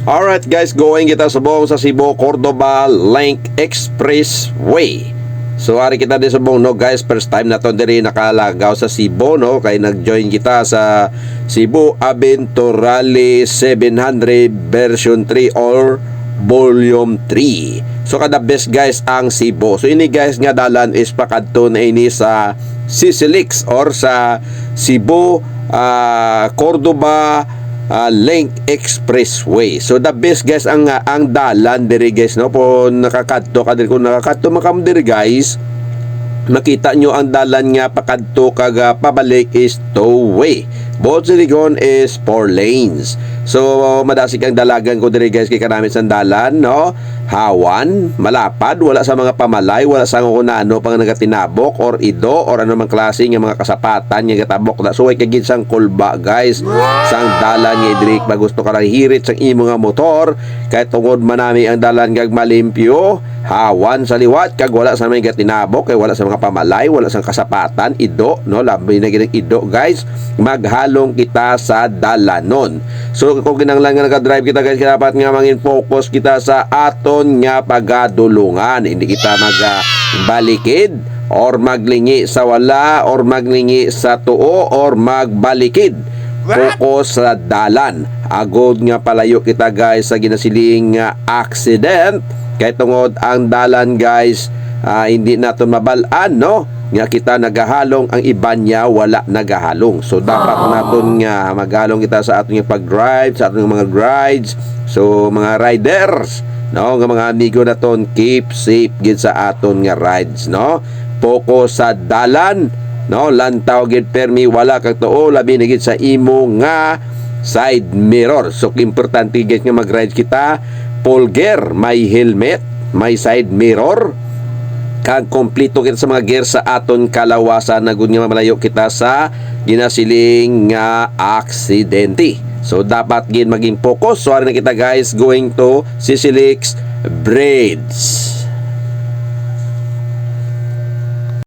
Alright guys, going kita subong sa Cebu Cordoba Link Expressway. So ari kita di subong no guys, first time na to diri nakalagaw sa Cebu no, kay nag-join kita sa Cebu Aventurale 700 version 3 or volume 3. So kada best guys ang Cebu. So ini guys nga dalan is pakadto na ini sa Sisilix or sa Cebu Cordoba Link Expressway. So the best guys ang dalan diri guys no, po nakakadto ka diri, kung nakakadto makam diri guys, makita nyo ang dalan nga pakadto kaga pabalik is two-way. Both silicon is 4 lanes. So madasig ang dalagan ko diri guys kay kanami sa dalan no. Hawan, malapad, wala sa mga pamalay, wala sa kung ano pang nagatinabok or ido or ano mang klase nga mga kasapatan nga gatabok na suway kagid sang kulba guys. Sang dalan nga diri ba gusto ka hirit sang imo nga motor kay tungod manami ang dalan kag malimpyo, hawan sa liwat kag wala sa mga gatinabok kay wala sa mga pamalay, wala sa kasapatan, ido no, labi na gid ido guys. Maghalong kita sa dalanon. So kung kinanglan nga naka-drive kita guys, dapat nga mangin focus kita sa aton nga pagadulungan. Hindi kita magbalikid or maglingi sa wala or maglingi sa tuo or magbalikid. Focus sa dalan. Agod nga palayo kita guys sa ginasiling accident kay tungod ang dalan guys hindi naton mabalaan no, nga kita nagahalong, ang iba niya wala nagahalong. So dapat naton nga maghalong kita sa aton nga pag-drive, sa aton mga rides. So mga riders no, nga mga amigo naton, keep safe gid sa aton nga rides no. Focus sa dalan no, lantaw gid permi wala kag tuo, labi na gid sa imo nga side mirror. So importante gid nga mag-ride kita full gear, may helmet, may side mirror, kag kompleto kita sa mga gear sa aton kalawasan na gud nga malayo kita sa ginasiling nga aksidente. So dapat gid maging focus. So ari na kita guys going to Sisilix Bridge.